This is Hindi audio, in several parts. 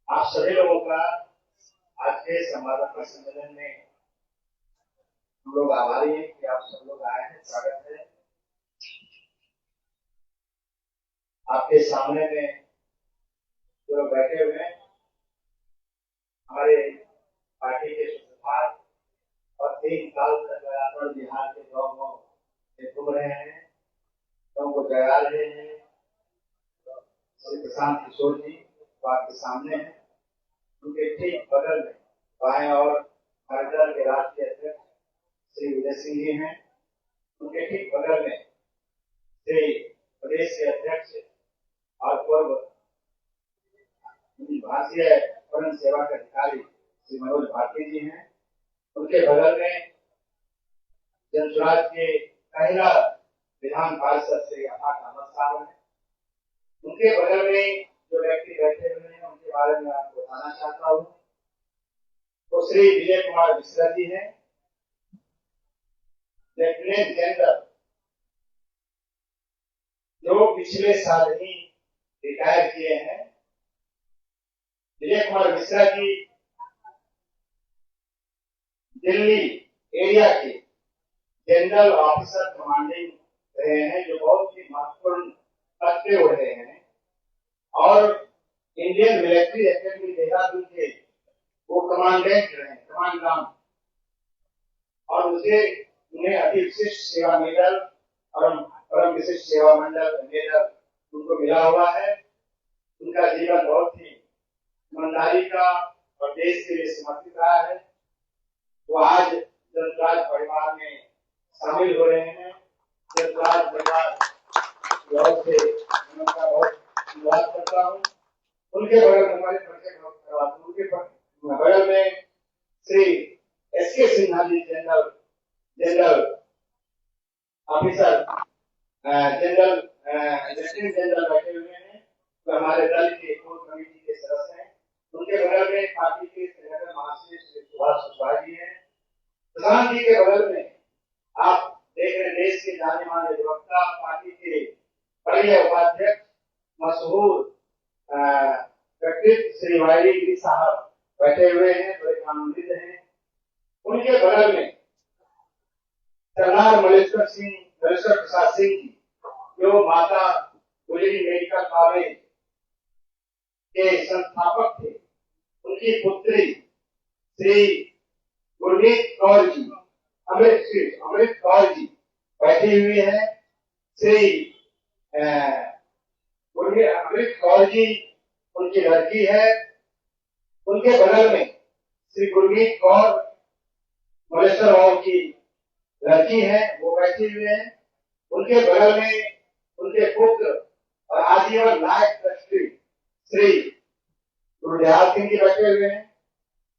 आप सभी लोगों का आज के संवाददाता सम्मेलन में हम लोग आभारी हैं कि आप सब लोग आए हैं। स्वागत है। आपके सामने में जो बैठे हुए हैं हमारे पार्टी के सूत्रधार और 3 साल तक लगातार बिहार के गाँव में घूम रहे हैं, गाँव को जगा रहे हैं। श्री प्रशांत किशोर जी तो आपके सामने हैं। उनके ठीक बगल में बाएं और हमारे दल के राष्ट्रीय अध्यक्ष श्री विजय सिंह जी हैं। उनके ठीक बगल में श्री प्रदेश के अध्यक्ष और पूर्व भारतीय वन सेवा के अधिकारी श्री मनोज भारती जी हैं। उनके बगल में जनसुराज के पहला विधान पार्षद श्री अफाक अहमद साहब हैं। उनके बगल में जो व्यक्ति बैठे हुए हैं उनके बारे में आपको बताना चाहता हूँ। वो श्री विजय कुमार मिश्रा जी हैं, लेफ्टिनेंट जनरल, जो पिछले साल ही रिटायर किए हैं। विजय कुमार मिश्रा जी दिल्ली एरिया के जनरल ऑफिसर कमांडिंग रहे हैं, जो बहुत ही महत्वपूर्ण पद पे रहे हैं और इंडियन मिलिट्री एकेडमी देहरादून के वो कमांडेंट रहे, कमांडेंट, और उन्हें अति विशिष्ट सेवा मेडल और परम विशिष्ट सेवा मंडल मेडल उनको मिला हुआ है। उनका जीवन बहुत ही ईमानदारी का और देश के लिए समर्पित रहा है। वो आज जनसुराज परिवार में शामिल हो रहे हैं। जनसुराज परिवार से उनका बहुत धन्यवाद करता हूँ। उनके बगल में हमारे परिचय करवाता हूँ। उनके बगल में Shri S K. Sinha ji general officer general lieutenant general बैठे हुए हैं, तो हमारे दल के कोर कमेटी के सदस्य हैं। उनके बगल में पार्टी के सेनेटर महासचिव श्री सुभाष कुशवाहा जी हैं। प्रधान जी के बगल में आप देख रहे हैं देश के जाने माने अधिवक्ता, पार्टी के बड़े उपाध्यक्ष, मशहूर व्यक्तित्व श्री वायरी गिरी साहब बैठे हुए हैं, बड़े आनंदित हैं। उनके बगल में सरदार मलेश्वर प्रसाद सिंह जी, जो माता गुजरी मेडिकल कॉलेज के संस्थापक थे, उनकी पुत्री श्री गुरमीत कौर जी, अमृत कौर जी बैठी हुई है। श्री अमृत कौर जी उनकी लड़की है। उनके बगल में श्री गुरमीत कौर मलेश्वर राव की लड़की है, वो बैठे हुए हैं। उनके बगल में उनके पुत्र और आजीवन नायक ट्रस्टी श्री गुरदयाल सिंह जी बैठे हुए हैं।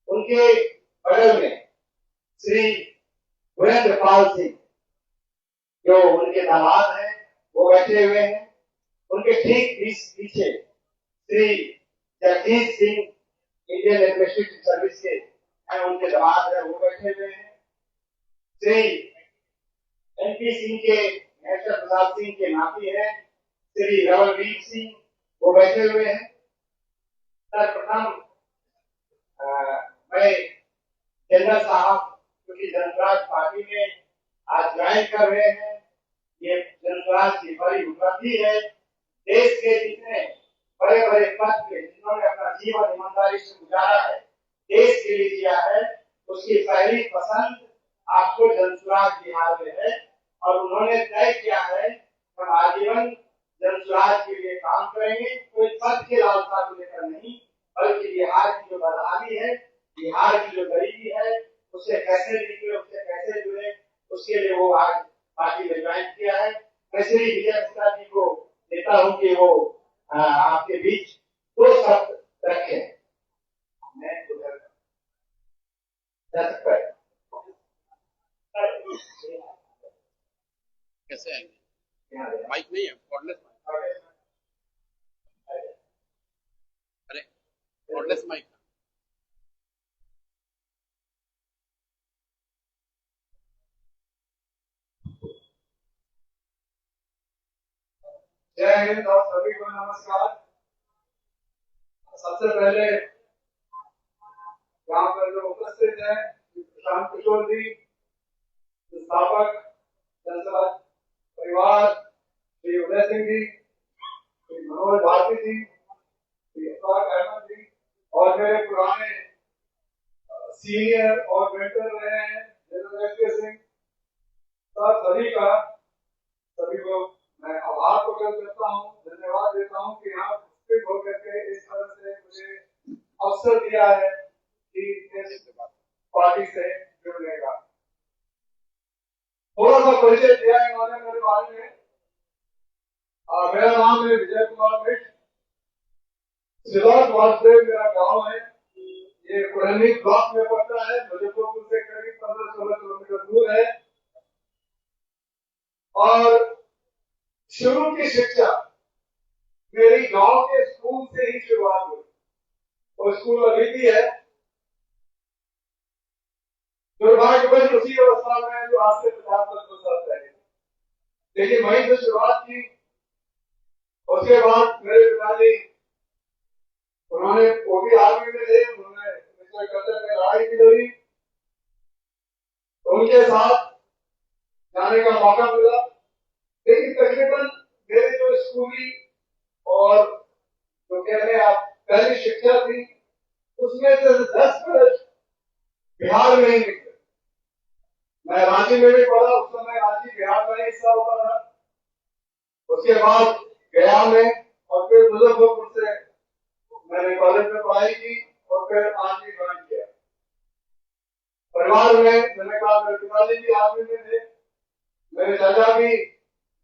उनके बगल में श्री वीरेंद्र पाल सिंह, जो उनके दामाद हैं, वो बैठे हुए हैं। उनके ठीक पीछे Shri Jagdish Singh Indian administrative service के हैं, उनके दामाद हैं, वो बैठे हुए हैं। श्री एनपी सिंह के नेशनल प्रसाद सिंह के नाती हैं श्री रवलवीर सिंह, वो बैठे हुए हैं। सर्वप्रथम मैं जनरल साहब, क्योंकि जनसुराज पार्टी में आज ज्वाइन कर रहे हैं, ये जनसुराज की बड़ी उपलब्धि है। देश के जितने बड़े बड़े पद पे जिन्होंने अपना जीवन ईमानदारी से गुजारा है, देश के लिए दिया है, उसकी पहली पसंद आपको जनसुराज बिहार में है और उन्होंने तय किया है कि हम आजीवन जनसुराज के लिए काम करेंगे। कोई पद के लालसा को लेकर नहीं, बल्कि बिहार की जो बदहाली है, बिहार की जो गरीबी है, उससे कैसे निकले, उससे कैसे जुड़े, उसके लिए वो आज पार्टी में ज्वाइन किया है। मैं श्री विजय मिश्रा जी को देता हूँ कि वो आपके बीच 2 शब्द रखें। मैं उधर कैसे आएंगे? माइक नहीं है, कॉर्डलेस माइक। अरे कॉर्डलेस माइक। जय हिंद और सभी को नमस्कार। सबसे पहले यहाँ पर जो उपस्थित हैं प्रशांत किशोर जी, संस्थापक जनसराज परिवार, श्री उदय सिंह जी, श्री मनोज भारती जी, श्री अफराक अहमद जी, और मेरे पुराने सीनियर और मेंटर रहे हैं जनरल सिंह, सभी को मैं आभार प्रकट करता हूँ, धन्यवाद देता हूँ कि यहाँ उपस्थित होकर के इस तरह से मुझे अवसर दिया है कि इस पार्टी से जुड़ने का। थोड़ा सा परिचय दिया इन्होंने मेरे बारे में। मेरा नाम है विजय कुमार मिश्र, सिलौट वासुदेव मेरा गांव है। ये पुरानी ब्लॉक में पड़ता है, मुजफ्फरपुर से करीब 15-16 किलोमीटर दूर है। और शुरू की शिक्षा मेरी गांव के स्कूल से ही शुरुआत हुई। वो स्कूल अभी भी है, दुर्भाग्यवश उसी अवस्था में जो आज से 50-55 साल पहले, लेकिन वहीं से शुरुआत की। उसके बाद मेरे पिताजी, उन्होंने वो भी आर्मी में थे, उन्होंने मिस्टर कतर में लड़ाई भी लड़ी, तो उनके साथ जाने का मौका मिला। लेकिन तकरीबन मेरे जो स्कूली और जो कह रहे हैं आप पहली शिक्षा थी, उसमें से 10 वर्ष बिहार में ही निकले। मैं रांची में भी पढ़ा, उस समय रांची बिहार का हिस्सा होता था। उसके बाद गया में, और फिर मुजफ्फरपुर से मैंने कॉलेज में पढ़ाई की और फिर आर्मी ज्वाइन किया। परिवार में मैंने कहा मेरे पिताजी भी आर्मी में थे, मेरे चाचा भी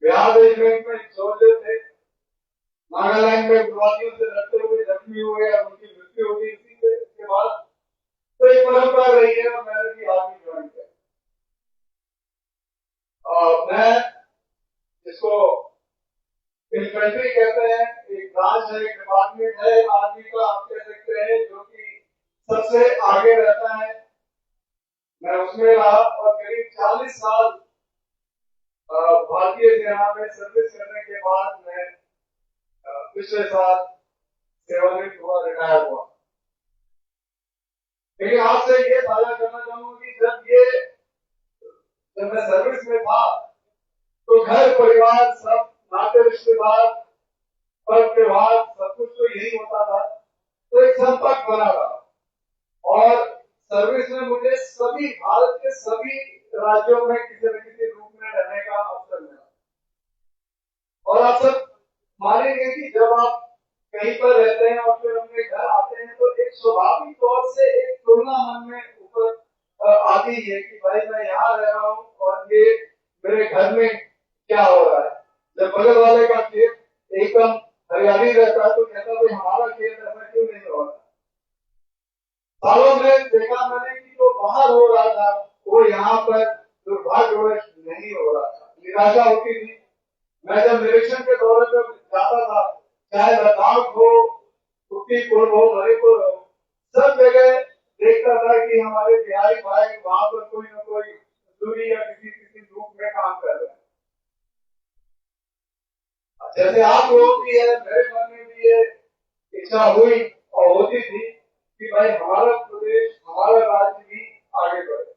बिहार रेजिमेंट में सोल्जर थे। नागालैंड में उग्रवादियों से लड़ते हुए जख्मी हुए और उनकी मृत्यु हो गई। इसी से इसके बाद तो एक परंपरा रही है और मैंने भी आर्मी ज्वाइन किया। और मैं इसको इन्फेंट्री कहते हैं, एक ब्रांच है, एक डिपार्टमेंट है आर्मी का, आप कह सकते हैं, जो कि सबसे आगे रहता है। मैं उसमें रहा और करीब 40 साल भारतीय सेना में सर्विस करने के बाद मैं पिछले साल सेवानिवृत्त हुआ, रिटायर हुआ। लेकिन आपसे ये साझा करना चाहूंगा कि जब मैं सर्विस में था तो घर परिवार सब, नाते रिश्तेदार, पर्व त्योहार, सब कुछ तो यही होता था। तो एक संपर्क बना रहा और सर्विस में मुझे सभी भारत के सभी राज्यों में किसी न किसी रूप में रहने का अवसर मिला। और आप सब मानेंगे कि जब आप कहीं पर रहते हैं और फिर अपने घर आते हैं तो एक स्वाभाविक तौर से एक तुलना मन में ऊपर आती है कि भाई मैं यहाँ रह रहा हूँ और ये मेरे घर में क्या हो रहा है। जब बगल वाले का खेत एकदम हरियाली रहता है तो कहता भाई हमारा खेत ऐसा क्यों नहीं हो रहा। सालों में देखा मैंने कि जो बाहर हो रहा था वो यहाँ पर दुर्भाग्यवश नहीं हो रहा था। निराशा होती थी। मैं जब निरीक्षण के दौरे पर जाता था, चाहे लद्दाख हो, कुप्पीपुर हो, मणिपुर हो, सब जगह देखता था कि हमारे बिहारी भाई वहां पर कोई न कोई मजदूरी या किसी रूप में काम कर रहे हैं। जैसे आप लोगों की है, मेरे मन में भी ये इच्छा हुई और होती थी कि भाई हमारा प्रदेश, हमारा राज्य भी आगे बढ़े।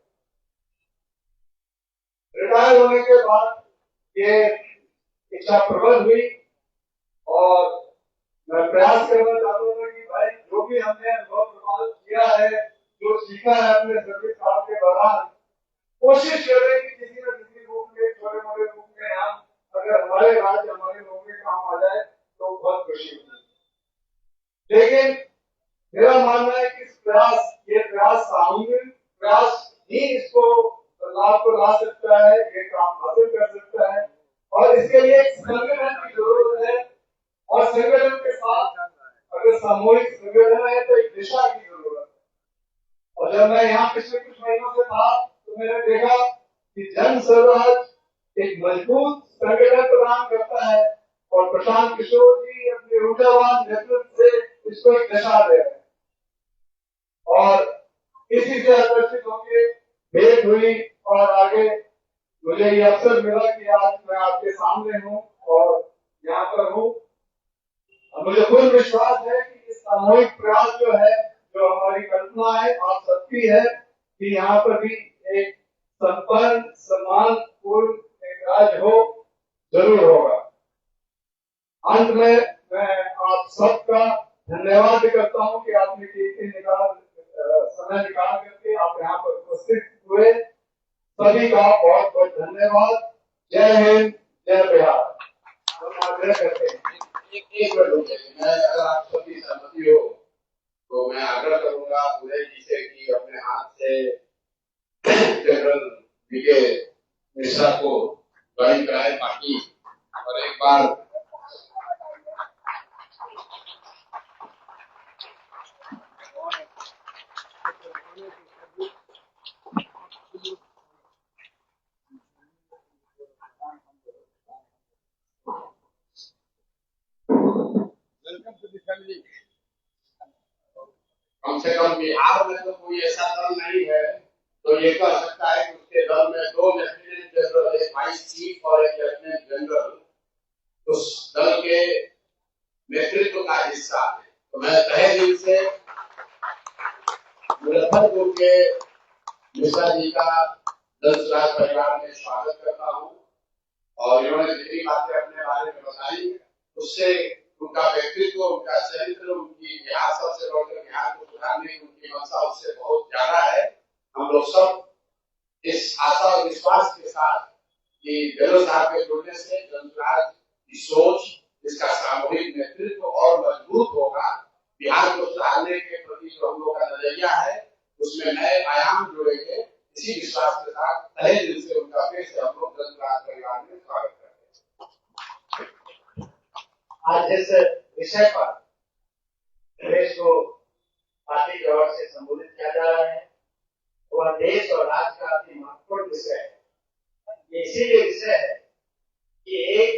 रिटायर होने के बाद ये इच्छा प्रबल हुई और मैं प्रयास करना चाहता था कि भाई जो भी हमने अनुभव प्रमाणित किया है, जो सीखा है अपने सर्विस काल के दौरान, कोशिश करें कि किसी न किसी रूप में, छोटे मोटे रूप में हम अगर हमारे राज्य, हमारे लोगों के काम आ जाए तो बहुत खुशी होगी। लेकिन मेरा मानना है कि ये प्रयास सामूहिक प्रयास ही इसको लाभ को ला सकता है, ये काम हासिल कर सकता है। और इसके लिए एक संगठन की जरूरत है और संगठन के साथ अगर सामूहिक संगठन है तो एक दिशा की जरूरत है। और जब मैं यहाँ पिछले कुछ महीनों से था तो मैंने देखा कि जन स्वराज एक मजबूत संगठन प्रदान करता है और प्रशांत किशोर जी अपने ऊर्जावान नेतृत्व से इसको एक दिशा दे रहे हैं। और इसी से आकर्षित होकर भेंट हुई और आगे मुझे ये अवसर मिला कि आज मैं आपके सामने हूँ और यहाँ पर हूँ। मुझे पूर्ण विश्वास है कि इस सामूहिक प्रयास जो है जो हमारी कल्पना है आप सबकी है कि यहाँ पर भी एक संपन्न सम्मानपूर्ण एक राज्य हो, जरूर होगा। अंत में मैं आप सबका धन्यवाद भी करता हूँ कि आपने समय निकाल करके आप यहाँ पर उपस्थित हुए। सभी का बहुत बहुत धन्यवाद। जय हिंद, जय बिहार। हम आग्रह करते हैं एक मिनट, मैं अगर आप सबकी सहमति हो तो मैं आग्रह करूंगा उदय जी से कि अपने हाथ से जनरल बीके मिश्रा को ज्वाइन कराए ताकि और एक बार वेलकम टू द फैमिली। कम से कम बिहार में तो कोई ऐसा दल नहीं है तो ये कह सकता है कि उसके दल में 2 लेफ्टिनेंट जनरल, एक वाइस चीफ और एक लेफ्टिनेंट जनरल उस दल के नेतृत्व का हिस्सा है। तो मैं तहे दिल से मुजफ्फरपुर के मिश्रा जी का दल स्वराज परिवार में स्वागत करता हूँ और इन्होंने जितनी बातें अपने बारे में बताई उससे उनका व्यक्तित्व, उनका चरित्र, उनकी बिहार सबसे बढ़कर बिहार को सुधारने की उनकी मंशा उससे बहुत ज्यादा है। हम लोग सब इस आशा और विश्वास के साथ कि जनरल साहब के जुड़ने से जनसुराज की सोच, इसका सामूहिक नेतृत्व और मजबूत होगा। बिहार को सुधारने के प्रति जो हम लोग का नजरिया है उसमें नए आयाम जुड़ेंगे। इसी विश्वास के साथ तहे दिल से उनका फिर से हम लोग जनसुराज परिवार में स्वागत करते हैं। आज इस विषय पर देश को पार्टी की ओर से संबोधित किया जा रहा है, वह देश और राज्य का अति महत्वपूर्ण विषय है। ये इसीलिए विषय है कि एक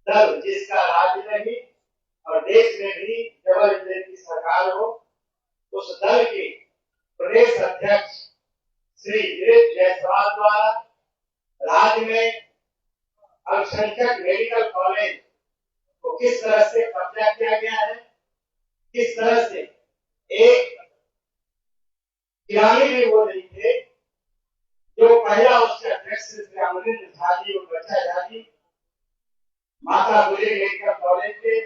दल जिसका राज्य में भी और देश में भी जबरदस्ती की सरकार हो, उस दल के प्रदेश अध्यक्ष श्री दिलीप जायसवाल द्वारा राज्य में अल्पसंख्यक मेडिकल कॉलेज को किस तरह से कब्जा किया गया है, किस तरह से एक किरानी भी वो नहीं थे जो पहला उसके अध्यक्ष श्री अमरिंदर झा जी और बच्चा झा जी माता गुजरी मेडिकल कॉलेज के,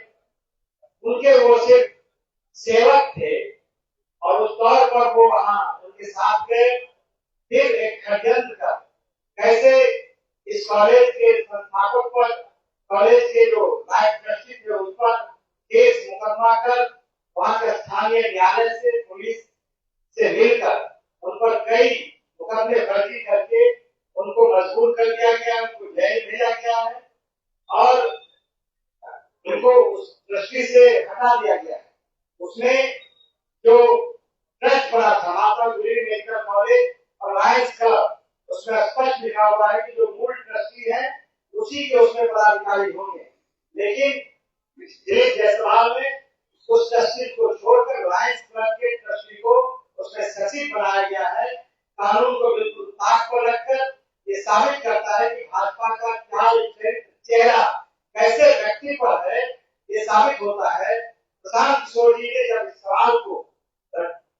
उनके वो सिर्फ सेवक थे और उस तौर पर वो वहां उनके साथ गए। फिर एक षड्यंत्र कर कैसे इस कॉलेज के संस्थापक पर, कॉलेज के जो नायब ट्रस्टी थे उस पर केस मुकदमा कर वहां के स्थानीय न्यायालय से, पुलिस से मिलकर उन पर कई मुकदमे दर्ज करके उनको मजबूर कर दिया गया, उनको जेल भेजा गया है और उनको उस ट्रस्टी से हटा दिया गया है। उसमें जो ट्रस्ट बना था माता गुजरी मेडिकल कॉलेज और लायंस क्लब, उसमें स्पष्ट लिखा हुआ है कि जो मूल ट्रस्टी है उसी के उसमें पदाधिकारी होंगे, लेकिन दिलीप जायसवाल ने उस ट्रस्टी को छोड़कर लायंस क्लब के ट्रस्टी को उसमें सचिव बनाया गया है। कानून को बिल्कुल ताक पर रखकर ये साबित करता है कि भाजपा का क्या चेहरा कैसे व्यक्ति पर है, ये साबित होता है। प्रशांत किशोर जी ने जब इस सवाल को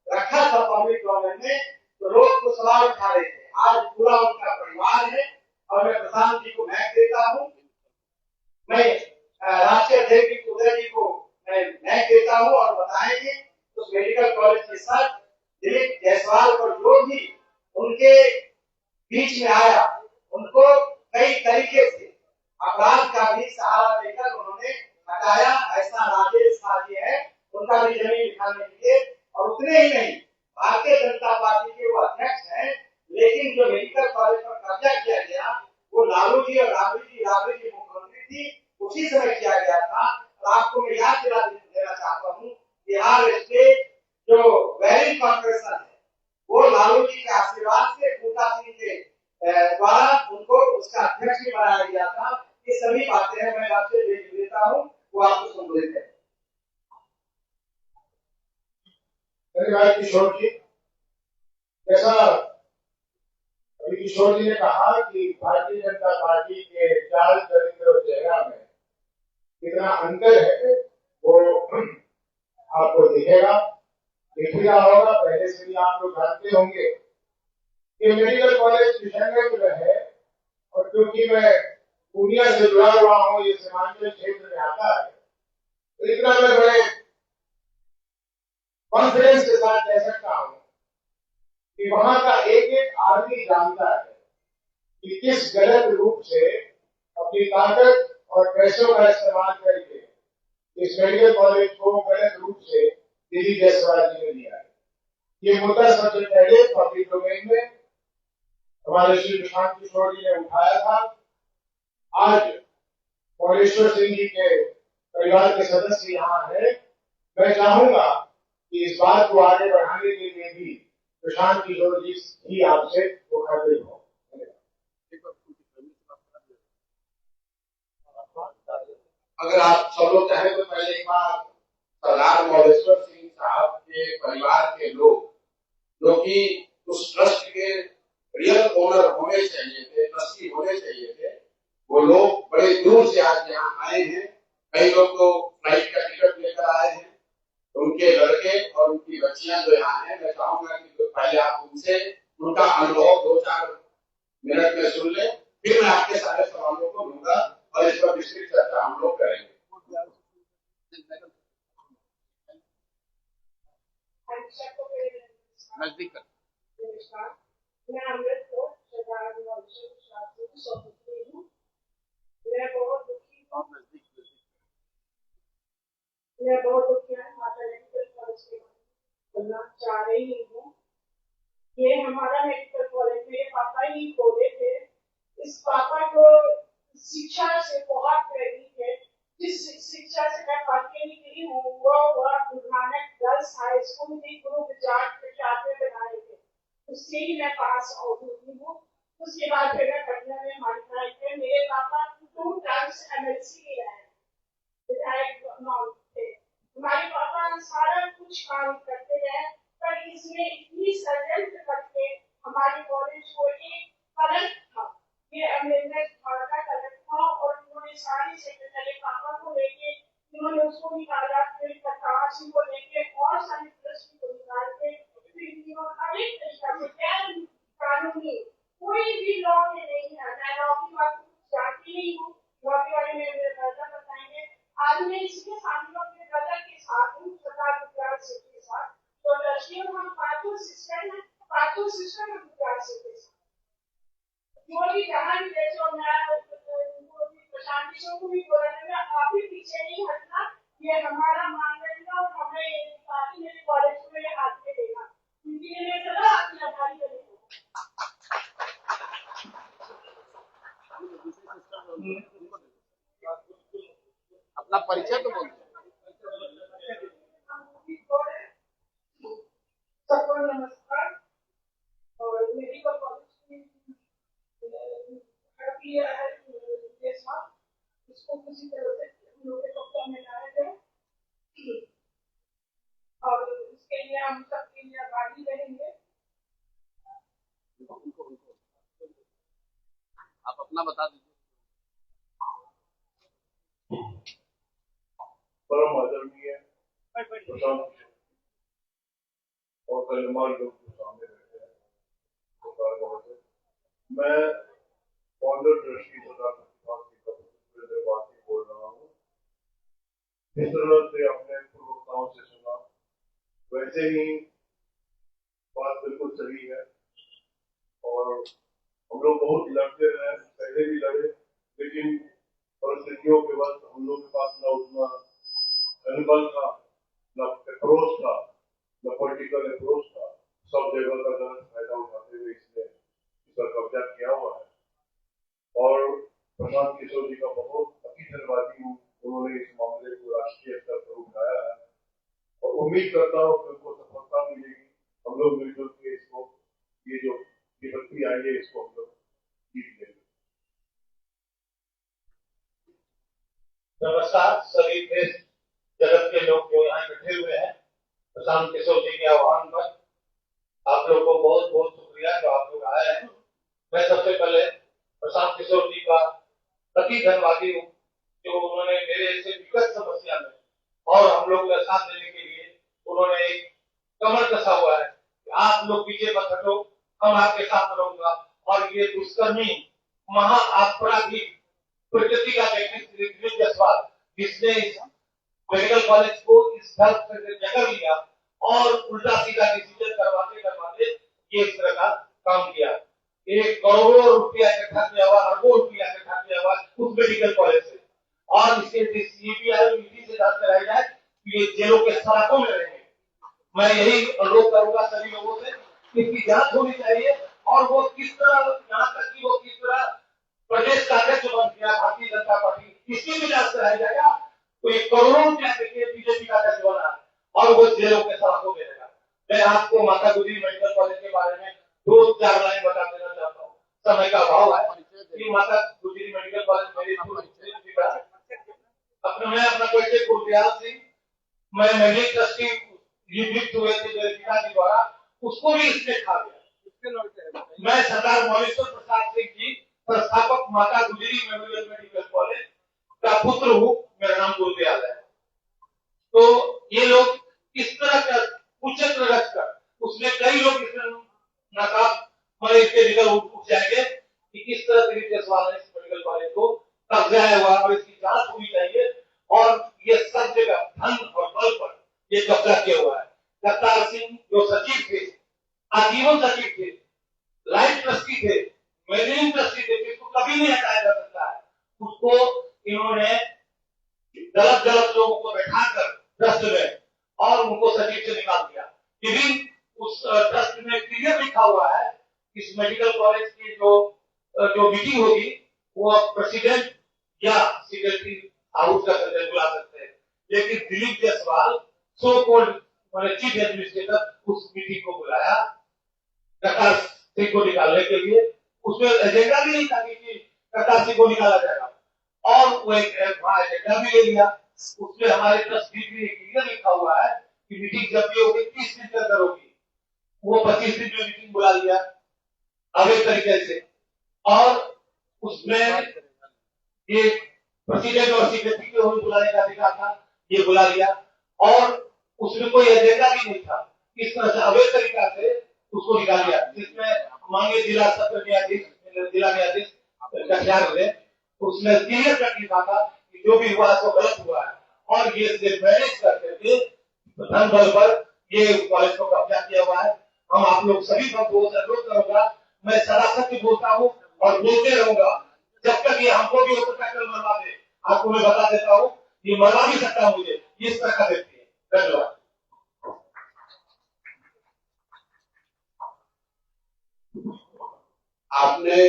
रखा था पब्लिक डोमेन में तो लोग को सवाल उठा रहे थे। आज पूरा उनका परिवार है और मैं प्रशांत जी को महक देता हूँ, मैं राष्ट्रीय अध्यक्ष उदय जी को मैं महक देता हूँ और बताएंगे उस मेडिकल कॉलेज के साथ दिलीप जायसवाल पर जो भी उनके बीच में आया, उनको कई तरीके से अपराध का भी सहारा देकर उन्होंने हटाया। ऐसा राजेश साजी है, उनका भी जमीन निकालने के लिए, और उतने ही नहीं भारतीय जनता पार्टी के वो अध्यक्ष हैं, लेकिन जो मेडिकल कॉलेज पर कब्जा किया गया वो लालू जी और राबड़ी जी मुख्यमंत्री थी, उसी समय किया गया था। और आपको मैं याद दिला देना चाहता हूँ, बिहार स्टेट जो वेरिंग कॉर्पोरेशन है वो लालू जी के आशीर्वाद से बूटा सिंह के द्वारा उनको उसका अध्यक्ष भी बनाया गया था। ये सभी बातें हैं, मैं आपसे भेज देता हूँ, वो आपको संबोधित है। धन्यवाद किशोर जी। जैसा अभी किशोर जी ने कहा कि भारतीय जनता पार्टी के चाल चरित्र और चेहरा में कितना अंतर है वो आपको दिखेगा। देखिएगा होगा, पहले से भी आप लोग जानते होंगे कि मेडिकल कॉलेज किशनगंज में है, और क्योंकि मैं पूर्णिया से जुड़ा हुआ हूँ, ये सीमांचल क्षेत्र में आता है, तो इतना मैं बड़े कॉन्फिडेंस के साथ कह सकता हूँ कि वहां का एक एक आदमी जानता है कि किस गलत रूप से अपनी ताकत और पैसों का इस्तेमाल करके इस मेडिकल कॉलेज को गलत रूप से दिल्ली जायसवाल जी ने लिया है। ये मुद्दा सबसे पहले पब्लिक डोमेन में हमारे श्री प्रशांत किशोर जी ने उठाया था। आज भोलेश्वर सिंह जी के परिवार के सदस्य यहाँ है। मैं चाहूंगा कि इस बात को आगे बढ़ाने के लिए भी प्रशांत किशोर जी ही आपसे मुखातिब हो। अगर आप सब लोग चाहें तो पहले एक बार सरदार भोलेश्वर सिंह साहब के परिवार के लोग, जो कि उस ट्रस्ट के रियल ओनर होने चाहिए थे, ट्रस्टी होने चाहिए थे, वो लोग बड़े दूर से आज यहाँ आए हैं। कई लोग तो फ्लाइट का टिकट लेकर आए हैं, उनके लड़के और उनकी बच्चियां जो यहाँ हैं। मैं चाहूंगा कि पहले आप उनसे उनका अनुभव 2-4 मिनट में सुन ले, फिर मैं आपके सारे सवालों को लूंगा और इस पर विस्तृत चर्चा हम लोग करेंगे। नजदीक मैं अमृत को सरदार शास्त्री हूँ। मैं बहुत दुखी हूँ। मैं बहुत दुखी हूँ। माता मेडिकल कॉलेज के बोलना चाह रही हूँ। ये हमारा मेडिकल कॉलेज मेरे पापा ही खोले थे। इस पापा को शिक्षा से बहुत प्रेरित है। जिस शिक्षा से मैं पढ़ के निकली हूँ वो Guru Nanak girls high school में गुरु विचार प्रचार बनाए थे, उससे ही मैं पास आउट हुई हूँ। उसके बाद फिर मैं पटना में मानता है। मेरे पापा 2 टाइम्स MLC रहे हैं, विधायक थे। हमारे पापा सारा कुछ काम करते रहे, पर इसमें इतनी षड्यंत्र करके हमारे कॉलेज को एक कलंक था, ये अमेंडमेंट का कलंक था, और उन्होंने सारी सेक्रेटरी पापा को लेके उन्होंने उसको निकाला, फिर प्रकाश को लेके और सारी ट्रस्ट को निकाल के अनेक तरीका से गैर कानूनी कोई भी लॉ में नहीं है। मैं लॉ की बात जानती नहीं हूँ, लॉ के बारे में मेरे दादा बताएंगे। आज मैं इसके सामने अपने ब्रदर के साथ हूँ, सरदार गुजरात सिंह के साथ, तो ट्रस्टियों हम पांचों सिस्टर हैं, पांचों सिस्टर हैं गुजरात सिंह के साथ। जो भी जहाँ भी जैसे मैं प्रशांत किशोर को भी बोला था, आप भी पीछे नहीं हटना, ये हमारा मानदंड है और हमें ये पार्टी मेरे कॉलेज में ये हाथ में देगा, क्योंकि ये मैं सदा आपकी आभारी करेंगे। अपना परिचय तो बोल। सबको नमस्कार। और मेडिकल कॉलेज के साथ इसको किसी तरह से हम लोग के कब्जा में लाया जाए, और इसके लिए हम सबके लिए आभारी रहेंगे। आप अपना बता दीजिए। परम आदरणीय प्रशांत और कलमाल लोग जो सामने बैठे हैं, मैं फाउंडर ट्रस्टी सरदार बोल रहा हूँ। जिस तरह से आपने प्रवक्ताओं से सुना, वैसे ही बात बिल्कुल सही है, और हम लोग बहुत लड़ते रहे, पहले भी लड़े, लेकिन परिस्थितियों के वक्त हम लोग के पास न उतना अनुभव था, न अप्रोच था, न पॉलिटिकल अप्रोच था। सब जगह का गलत फायदा उठाते हुए इसने इस पर कब्जा किया हुआ है, और प्रशांत किशोर जी का बहुत अति धन्यवादी हूँ। उन्होंने इस मामले को राष्ट्रीय स्तर पर उठाया है, और उम्मीद करता हूँ कि उनको सफलता मिलेगी। हम लोग मिलजुल के इसको ये जो विपत्ति आई है इसको हम लोग जीत लेंगे। नमस्कार सभी देश जगत के लोग जो यहाँ बैठे हुए हैं। प्रशांत किशोर जी के आह्वान पर आप लोग को बहुत बहुत शुक्रिया जो आप लोग आए हैं। मैं सबसे पहले प्रशांत किशोर जी का अति धन्यवादी हूँ, जो उन्होंने मेरे ऐसे विकट समस्या में और हम लोग का साथ देने के लिए उन्होंने एक कमर कसा हुआ है, आप लोग पीछे मत हटो, हम आपके साथ रहूंगा। और ये दुष्कर्मी महाअपराधी प्रकृति का व्यक्ति जसवाल, जिसने इस मेडिकल कॉलेज को इस दर्द से जकड़ लिया और उल्टा सीधा डिसीजन करवाते करवाते ये इस तरह का काम किया। एक करोड़ों रुपया इकट्ठा किया हुआ, अरबों रुपया इकट्ठा किया हुआ उस मेडिकल कॉलेज से, और इसके सीबीआई ईडी से जांच कराई जाए, ये जेलों के सड़कों में रहेंगे। मैं यही अनुरोध करूंगा सभी लोगों से कि इसकी जांच होनी चाहिए, और वो किस तरह, यहाँ तक कि वो किस तरह प्रदेश का अध्यक्ष बन गया भारतीय जनता पार्टी, इसकी भी जांच कराई जाएगा। तो एक करोड़ों रुपया देके बीजेपी का अध्यक्ष बना और वो जेलों के सड़कों में रहेगा। मैं आपको माता गुजरी मेडिकल कॉलेज के बारे में 2-4 लाइन बता देना चाहता हूँ, समय का अभाव है कि माता गुजरी मेडिकल कॉलेज मेरी मैं अपना परिचय गुरदयाल सिंह, मैं मैनेजिंग ट्रस्टी नियुक्त हुए थे मेरे पिताजी द्वारा, उसको भी इसने खा गया। मैं सरदार मौलेश्वर प्रसाद सिंह जी, संस्थापक माता गुजरी मेमोरियल मेडिकल कॉलेज का पुत्र हूँ, मेरा नाम गुरदयाल है। तो ये लोग इस तरह का कुचक्र रचकर, उसमें कई लोग इसमें नाकाम मरे इसके निकल उठ जाएंगे कि किस तरह तरीके से इस मेडिकल कॉलेज को कब्जा हुआ, और इसकी जांच होनी चाहिए। और ये सब जगह धन और बल पर ये कब्जा किया हुआ है। करतार सिंह जो सचिव थे, आजीवन सचिव थे, लाइफ ट्रस्टी थे, मैनेजिंग ट्रस्टी थे, जिसको कभी नहीं हटाया जा सकता है, उसको इन्होंने गलत गलत लोगों को बैठाकर ट्रस्ट में और उनको सचिव से निकाल दिया। लेकिन उस ट्रस्ट में क्लियर लिखा हुआ है इस मेडिकल कॉलेज की जो मीटिंग होगी वो प्रेसिडेंट या सेक्रेटरी हाउस का सदस्य बुला सकते हैं, लेकिन Dilip Jaiswal so called chief administrator उस मीटिंग को बुलाया करतार सिंह को निकालने के लिए। उसमें एजेंडा भी नहीं था कि करतार सिंह को निकाला जाएगा, और वो एक एजेंडा भी ले लिया। उसमें हमारे ट्रस्टी भी क्लियर लिखा हुआ है कि मीटिंग जब भी होगी 30 दिन के अंदर होगी, वो 25 दिन में मीटिंग बुला लिया अवैध तरीके से, और उसमें ये प्रेसिडेंट और सेक्रेटरी को बुलाने का अधिकार था, ये बुला लिया, और उसमें कोई एजेंडा भी नहीं था। इस तरह से अवैध तरीका से उसको निकाल दिया, जिसमें माननीय जिला सत्र न्यायाधीश, जिला न्यायाधीश कटिहार हुए, उसमें क्लियर कट लिखा था कि जो भी हुआ सो गलत हुआ है, और ये सिर्फ मैनेज करते थे धन बल पर ये कॉलेज को कब्जा किया हुआ है। हम आप लोग सभी को अनुरोध करूंगा, मैं सदा सत्य बोलता हूँ और बोलते रहूंगा जब तक ये हमको भी हो सकता है मरवा दे। आपको मैं बता देता हूँ, ये मरवा भी सकता है मुझे, इस तरह का व्यक्ति है। धन्यवाद। आपने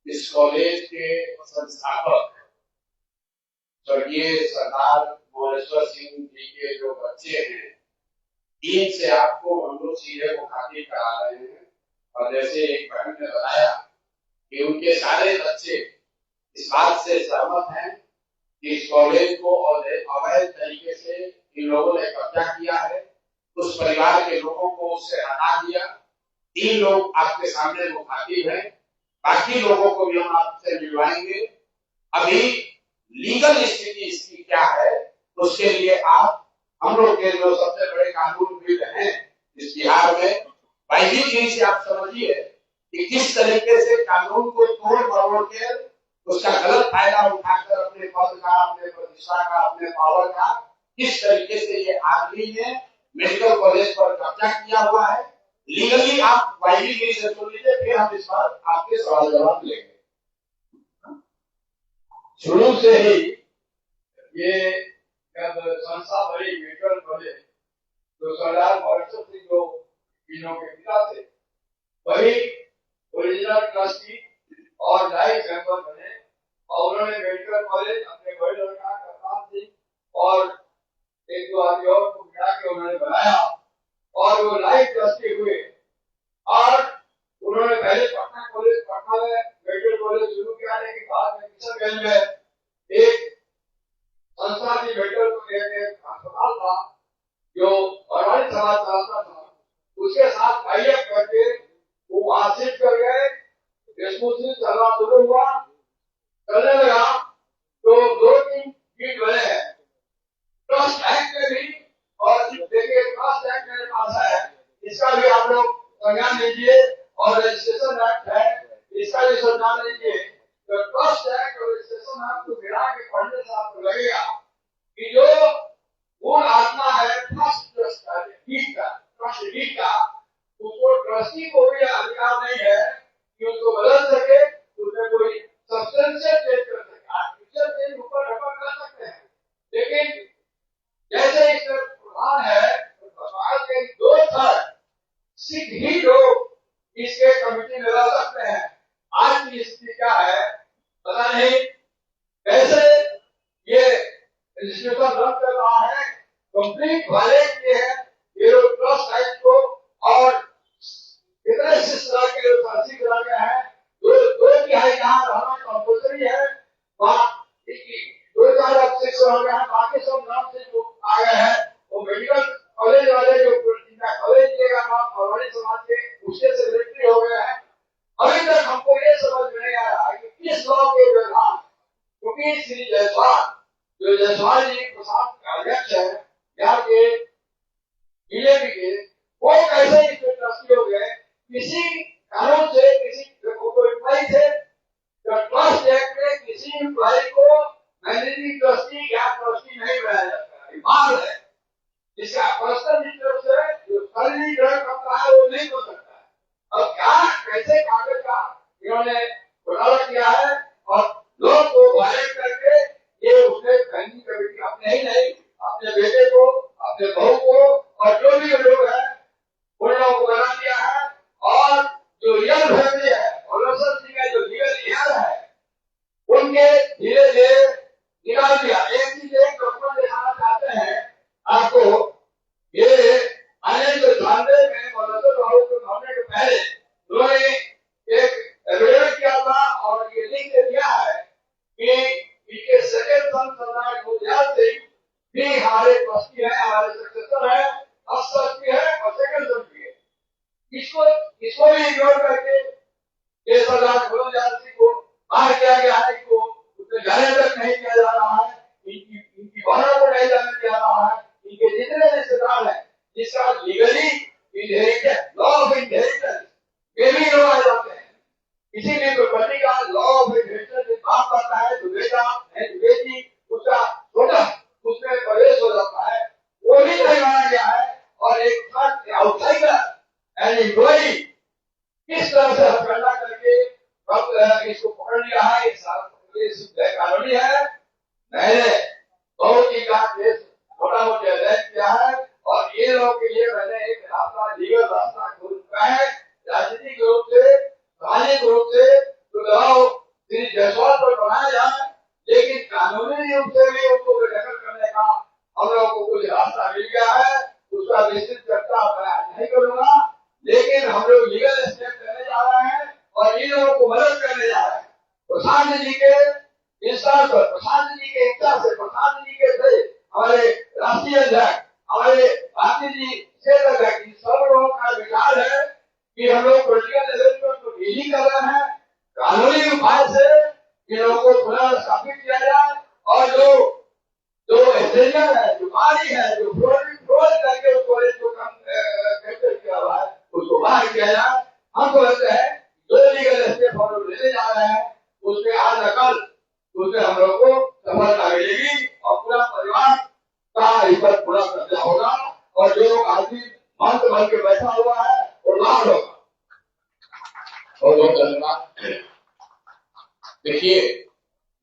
इस कॉलेज के संस्थापक स्वर्गीय सरदार मौलेश्वर सिंह जी के जो बच्चे हैं, इनसे आपको हम लोग सीधे मुखातिब करा रहे हैं। और जैसे एक बहन ने बताया कि उनके सारे बच्चे इस बात से सहमत हैं कि इस कॉलेज को अवैध तरीके से इन लोगों ने कब्जा किया है, उस परिवार के लोगों को उससे हटा दिया। 3 लोग आपके सामने मुखातिब हैं, बाकी लोगों को भी हम आपसे मिलवाएंगे। अभी लीगल स्थिति इसकी क्या है, उसके लिए आप हम लोग के जो सबसे बड़े कानूनविद हैं इस बिहार में, वाईवी जी से आप समझिए कि किस तरीके से कानून को तोड़ मरोड़ के उसका गलत फायदा उठाकर अपने पद का, अपने प्रतिष्ठा का, अपने पावर का किस तरीके से ये आदमी ने मेडिकल कॉलेज पर कब्जा किया हुआ है। लीगली आप वाईवी जी से सुन लीजिए, फिर हम इस बार आपके सवाल जवाब लेंगे। शुरू से ही ये संस्था बड़ी मेडिकल कॉलेज जो सरदार मौलेश्वर सिंह जो तीनों के पिता थे, वही ओरिजिनल ट्रस्टी और लाइफ मेंबर बने, और उन्होंने मेडिकल कॉलेज अपने बड़े लड़का करतार सिंह और एक दो आदमी और को मिला के उन्होंने बनाया, और वो लाइफ ट्रस्टी हुए। और उन्होंने पहले पटना में मेडिकल कॉलेज शुरू किया, लेकिन बाद में किशनगंज में एक संस्था की मेडिकल अस्पताल था जो बरवाड़ी समाज चलाता था, उसके साथ टाइअप करके वो वहां शिफ्ट कर गए। स्मूथली चलना शुरू हुआ, चलने लगा तो 2-3 सीट बने हैं। ट्रस्ट एक्ट में भी, और देखिए ट्रस्ट एक्ट मेरे पास है, संज्ञान लीजिए और रजिस्ट्रेशन एक्ट है इसका भी संज्ञान लीजिए। तो ट्रस्ट एक्ट और रजिस्ट्रेशन एक्ट को मिला के पढ़ने से आपको लगेगा कि जो मूल आत्मा है ट्रस्ट डीड का उसको ट्रस्टी को भी अधिकार नहीं है कि उसको बदल सके, उसमें कोई सब्सटेंशियल चेंज कर सके। आर्टिफिशियल चेंज ऊपर ऊपर कर सकते हैं, लेकिन जैसे इसमें प्रधान है समाज के 2/3 सिख ही लोग इसके कमेटी में रह सकते हैं। आज की स्थिति क्या है पता नहीं, कैसे ये रजिस्ट्रेशन रद्द कर रहा है, कंप्लीट वायलेट किए हैं ये लोग ट्रस्ट एक्ट को। और कितने शिष्य के फांसी करा गया है, 2/3 जहाँ रहना कंपल्सरी है वहाँ 2/4 अब शिष्य हो गया है, बाकी सब नाम से जो आ गए हैं वो मेडिकल कॉलेज वाले जो कॉलेज लेगा नाम फरवरी समाज के उसके सेक्रेटरी हो गए हैं। अभी तक हमको ये समझ में नहीं आया कि किस लॉ के व्यवधान, क्योंकि श्री जायसवाल जो जायसवाल जी प्रशांत अध्यक्ष है यहाँ के बीजेपी के, वो कैसे इसमें ट्रस्टी हो गए किसी कानून से, किसी एम्प्लॉय से। ट्रस्ट एक्ट में किसी एम्प्लॉय को मैनेजिंग ट्रस्टी या ट्रस्टी नहीं बनाया जाता, ईमान है जिसका पर्सनल इंटरेस्ट है, जो फर्जी ग्रहण करता है वो नहीं हो सकता है। अब क्या कैसे कागज का इन्होंने घोटाला किया है और लोग को वायलेट करके ये उसने बैंकिंग कमेटी अपने ही नहीं अपने बेटे को, अपने बहू को और जो भी लोग हैं उन लोगों को बना दिया है। और जो रियल फैमिली है और जी का जो लीगल एयर है उनके धीरे धीरे निकाल दिया। एक चीज एक डॉक्यूमेंट दिखाना चाहते हैं आपको, ये 1993 में मदरसा बाबू को मारने के पहले उन्होंने एक एफिडेविट किया था और ये लिख के दिया है कि इनके सेकंड सन सरदार गुजरात से भी हमारे ट्रस्टी है, हमारे सक्सेसर है, फर्स्ट ट्रस्टी है और सेकंड ट्रस्टी है। इसको भी इग्नोर करके ये सरदार गुजरात सिंह को बाहर किया गया है, इनको उसमें जाने तक नहीं किया जा रहा है, इनकी बहनों को नहीं जाने दिया रहा है। इनके जितने रिश्तेदार हैं जिसका legally inheritance law of inheritance ये भी लोग आ जाते हैं। किसी भी प्रॉपर्टी का लॉ ऑफ इनहेरिटेंस बात करता है तो बेटा है बेटी उसका छोटा उसमें प्रवेश हो जाता है, वो भी नहीं माना गया है। और एक आउटसाइडर एंड एम्प्लॉई किस तरह से हथकंडा करके इसको पकड़ लिया है, कानूनी है। मैंने बहुत ही का केस मोटा मोटा अध्ययन किया है और ये लोगों के लिए मैंने एक रास्ता लीगल रास्ता खोल चुका है। राजनीतिक रूप से, सामाजिक रूप से तो दबाव श्री जायसवाल पर बनाया जाए, लेकिन कानूनी रूप से भी उनको बेदखल करने का हम लोगों को कुछ रास्ता मिल गया है। उसका विस्तृत चर्चा मैं नहीं करूंगा, लेकिन हम लोग लीगल स्टेप लेने जा रहे हैं और इन लोगों को मदद करने जा रहे हैं। प्रशांत जी के इंस्टार पर, प्रशांत जी के इच्छा से, प्रशांत जी के से हमारे राष्ट्रीय अध्यक्ष, हमारे भारतीय जी क्षेत्र अध्यक्ष, सब लोगों का विचार है कि हम लोग पोलिटिकल लेवल पर तो डीलिंग कर रहे हैं, कानूनी उपाय से इन लोगों को पुनः स्थापित किया जाए और जो एजेंडर है, जो बारी है, जो फ्रॉड करके उस कॉलेज को कैप्चर किया हुआ है उसको बाहर किया जाए। हमको लगता है जो लीगल स्टेप हम लोग लेने जा रहे हैं उसमें आज न कल उसमें हम लोग को सफलता मिलेगी और पूरा परिवार का इस पर पूरा कब्जा होगा और जो लोग आदमी मंत बन के बैठा हुआ है वो लाभ होगा। बहुत बहुत धन्यवाद। देखिए,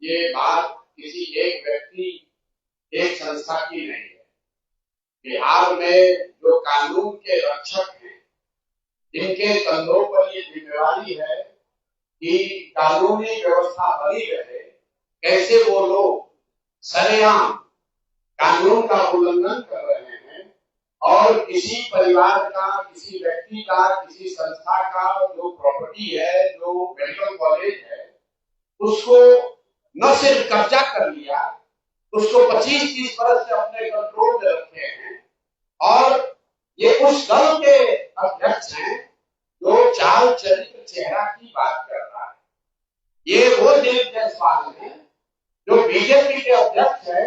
ये बात किसी एक व्यक्ति, एक संस्था की नहीं है। बिहार में जो कानून के रक्षक हैं, जिनके कंधों पर ये जिम्मेवारी है कि कानूनी व्यवस्था बनी रहे, कैसे वो लोग सरेआम कानून का उल्लंघन कर रहे हैं और किसी परिवार का, किसी व्यक्ति का, किसी संस्था का जो प्रॉपर्टी है, जो मेडिकल कॉलेज है, उसको न सिर्फ कब्जा कर लिया, उसको 25-30 वर्ष से अपने कंट्रोल में रखे हैं। और ये उस दल के अध्यक्ष हैं जो चाल चरित्र चेहरा की बात कर रहा है। ये वो दिलीप जायसवाल हैं जो बीजेपी के अध्यक्ष है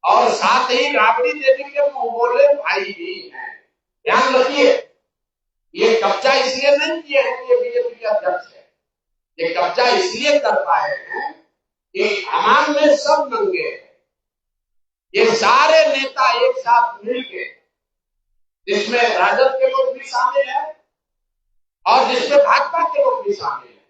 और साथ ही राबड़ी देवी के मुंह बोले भाई भी हैं। ध्यान रखिए, ये कब्जा इसलिए नहीं किए हैं कि ये बीजेपी के अध्यक्ष है, ये कब्जा इसलिए कर पाए हैं कि अमान में सब नंगे हैं। ये सारे नेता एक साथ मिलके, जिसमें राजद के लोग भी शामिल हैं और जिसमें भाजपा के लोग भी शामिल हैं,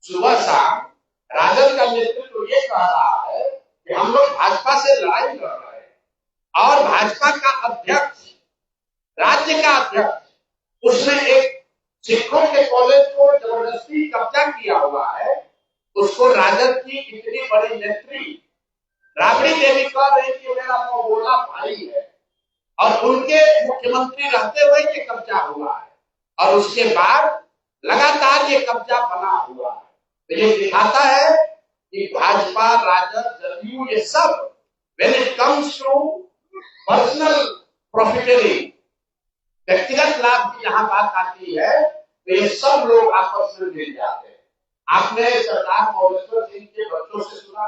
सुबह शाम राजद का नेतृत्व ये कह रहा है कि हम लोग भाजपा से लड़ाई लड़ रहे हैं और भाजपा का अध्यक्ष, राज्य का अध्यक्ष, उसने एक सिखों के कॉलेज को जबरदस्ती कब्जा किया हुआ है। उसको राजद की इतनी बड़ी नेत्री राबड़ी देवी कह रही कि मेरा मौला भाई है और उनके मुख्यमंत्री रहते हुए ये कब्जा हुआ है और उसके बाद लगातार ये कब्जा बना हुआ है। तो ये दिखाता है कि भाजपा, राजद, जदयू, ये सब when it comes to personal profiteering, व्यक्तिगत लाभ की जहां बात आती है तो ये सब लोग आपस में मिल जाते हैं। आपने सरदार मोहम्मद सिंह के बच्चों से सुना,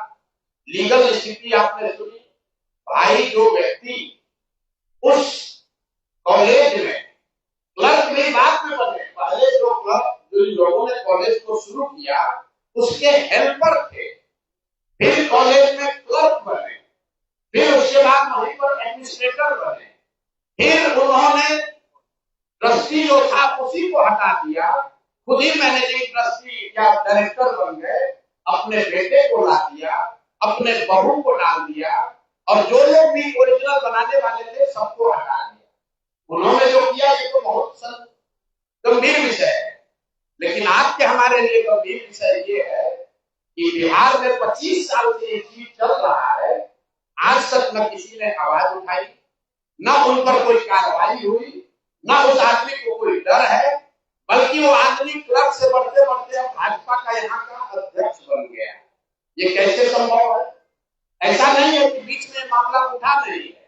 लीगल स्थिति आपने सुनी। भाई, जो व्यक्ति उस कॉलेज में क्लर्क भी बाद में बने, पहले जो क्लर्क, जो लोगों ने कॉलेज को शुरू किया उसके हेल्पर थे, फिर कॉलेज में क्लर्क बने, फिर उसके बाद वहीं पर एडमिनिस्ट्रेटर बने, फिर उन्होंने ट्रस्टी जो था उसी को हटा दिया, खुद ही मैनेजिंग ट्रस्टी या डायरेक्टर बन गए, अपने बेटे को ला दिया, अपने बहू को डाल दिया और जो लोग भी ओरिजिनल बनाने वाले थे सबको हटा दिया। उन्होंने जो किया ये तो बहुत गंभीर विषय है, लेकिन आज के हमारे लिए गंभीर विषय ये है कि बिहार में 25 साल से ये चीज चल रहा है, आज तक न किसी ने आवाज उठाई, न उन पर कोई कार्रवाई हुई, न उस आदमी को कोई डर है, बल्कि वो आदमी क्लर्क से बढ़ते बढ़ते अब भाजपा का यहाँ का अध्यक्ष बन गया। ये कैसे संभव है? ऐसा नहीं है कि बीच में मामला उठा नहीं है।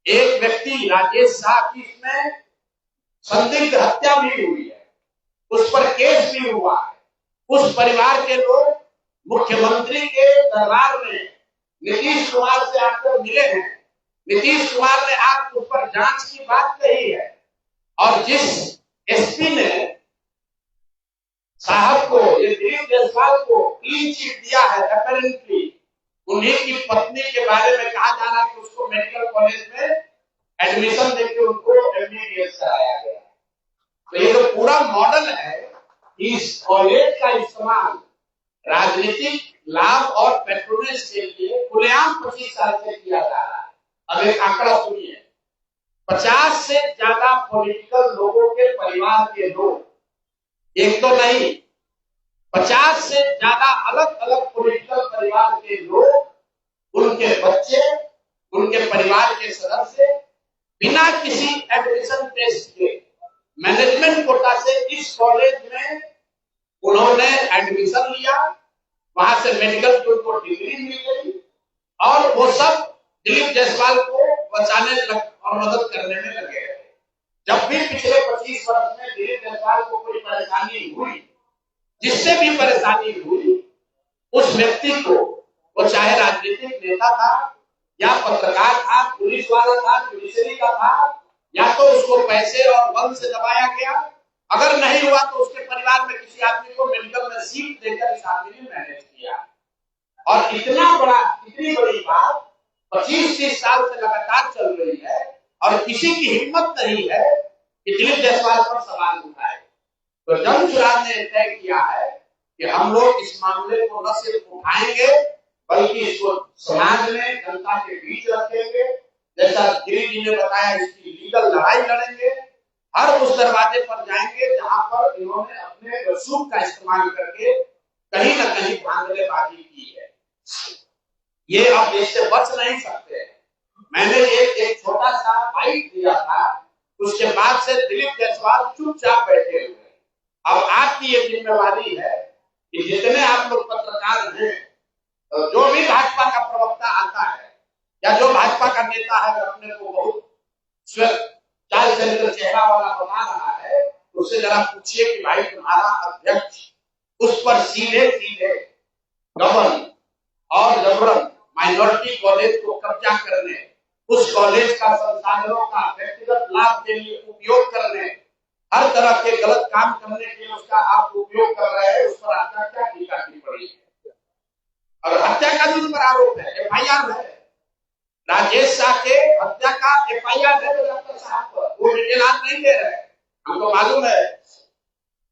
एक व्यक्ति राजेश शाह की इसमें संदिग्ध हत्या भी हुई है, उस पर केस भी हुआ है। उस परिवार के लोग मुख्यमंत्री के दरबार में नीतीश कुमार से आकर मिले हैं, नीतीश कुमार ने आप उस पर जांच की बात कही है और जिस एसपी ने साहब को, ये दिलीप जायसवाल को क्लीन चिट दिया है, अपैरेंटली उन्हीं की पत्नी के बारे में कहा जा रहा है कि उसको मेडिकल कॉलेज में एडमिशन देकर उनको एमबीबीएस कराया गया। तो ये जो पूरा मॉडल है, इस कॉलेज का इस्तेमाल राजनीतिक लाभ और पेट्रोनेज के लिए खुलेआम 25 साल से किया जा रहा है। अब एक आंकड़ा सुनिए, 50 से ज्यादा पॉलिटिकल लोगों के परिवार के लोग, एक तो नहीं 50 से ज्यादा अलग अलग पॉलिटिकल परिवार के लोग, उनके बच्चे, उनके परिवार के सदस्य बिना किसी एडमिशन टेस्ट के मैनेजमेंट कोटा से इस कॉलेज में उन्होंने एडमिशन लिया, वहां से मेडिकल की उनको डिग्री मिल गई और वो सब दिलीप जायसवाल को बचाने और मदद करने में लगे रहे। जब भी पिछले 25 वर्ष में दिलीप जायसवाल को कोई परेशानी हुई, जिससे भी परेशानी हुई, उस व्यक्ति को, वो चाहे राजनीतिक नेता था या पत्रकार था, पुलिस वाला था, जुडिशरी का था, या तो उसको पैसे और बल से दबाया गया, अगर नहीं हुआ तो उसके परिवार में किसी आदमी को मेडिकल में सीट देकर इस आदमी ने मैनेज किया। और इतनी बड़ी बात 25-30 साल से लगातार चल रही है और किसी की हिम्मत नहीं है कि दिलीप जायसवाल पर सवाल उठाए। तो जनसुराज ने तय किया है कि हम लोग इस मामले को न सिर्फ उठाएंगे बल्कि इसको समाज में, जनता के बीच रखेंगे। जैसा गिरी जी ने बताया, इसकी लीगल लड़ाई लड़ेंगे, हर उस दरवाजे पर जाएंगे जहां पर इन्होंने अपने रसूख का इस्तेमाल करके कहीं न कहीं धांधलेबाजी की है। ये अब इससे बच नहीं सकते। मैंने एक छोटा सा बाइट दिया था, उसके बाद से दिलीप जायसवाल चुपचाप बैठे हुए। अब आपकी ये जिम्मेवारी है कि जितने आप लोग पत्रकार हैं, जो भी भाजपा का प्रवक्ता आता है या जो भाजपा का नेता है अपने को बहुत चाल चरित्र चेहरा वाला बना रहा है, उससे जरा पूछिए कि भाई तुम्हारा अध्यक्ष उस पर सीधे सीधे गबन और जबरन माइनॉरिटी कॉलेज को कब्जा करने, उस कॉलेज का संसाधनों का व्यक्तिगत लाभ के लिए उपयोग करने हर तरह के गलत काम करने के लिए उसका आप उपयोग कर रहे हैं, उस पर आपका क्या टीका टिप्पणी है? और हत्या का भी उन पर आरोप है, FIR है, राजेश शाह के हत्या का FIR है डॉक्टर साहब पर, वो डिटेल आज नहीं दे रहे, हमको मालूम है।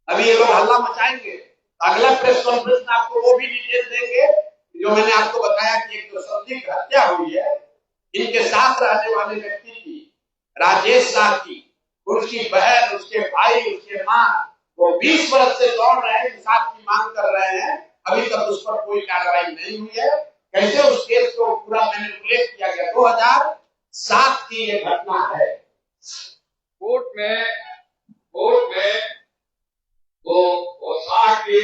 अभी ये लोग हल्ला मचाएंगे, अगला प्रेस कॉन्फ्रेंस में आपको वो भी डिटेल देंगे जो मैंने आपको बताया कि एक संदिग्ध हत्या हुई है इनके साथ रहने वाले व्यक्ति की, राजेश शाह की, उसकी बहन, उसके भाई, उसके माँ, वो 20 वर्ष से दौड़ रहे हैं, इंसाफ की मांग कर रहे हैं, अभी तक उस पर कोई कार्रवाई नहीं हुई है। कैसे उस केस को पूरा मैनिपुलेट किया गया? 2007 की ये घटना है। कोर्ट में वो शाह की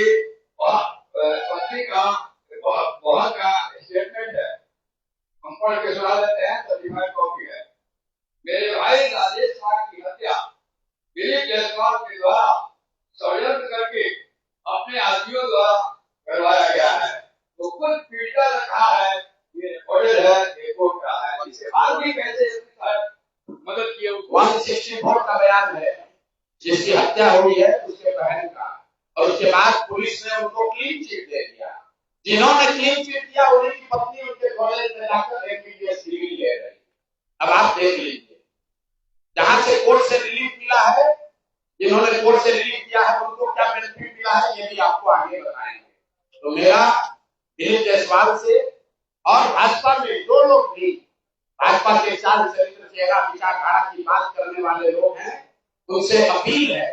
पत्नी का बहन का स्टेटमेंट है, हम पढ़ के सुना देते हैं, सर्टिफाइड कॉपी है। मेरे भाई राजेश शाह की हत्या दिलीप जायसवाल के द्वारा षड्यंत्र करके अपने आदमियों द्वारा करवाया गया है। तो कुछ पीड़िता ने कहा है ये ऑर्डर है, ये कोर्ट का है, इसके बाद भी कैसे मदद किए? 164 का बयान है जिसकी हत्या हुई है उसके बहन का, और उसके बाद पुलिस ने उनको क्लीन चिट दे दिया। जिन्होंने क्लीन चिट दिया उन्हीं की पत्नी उनके कॉलेज में जाकर MBBS डिग्री ले रही। अब आप देख लीजिए, जहां से कोर्ट से रिलीफ मिला है, जिन्होंने कोर्ट से रिलीफ दिया है उनको क्या बेनिफिट मिला है ये भी आपको आगे बताएंगे। तो मेरा दिलीप जायसवाल से और भाजपा में जो लोग भी भाजपा के चाल चरित्र चेहरा विचारधारा की बात करने वाले लोग हैं, उनसे अपील है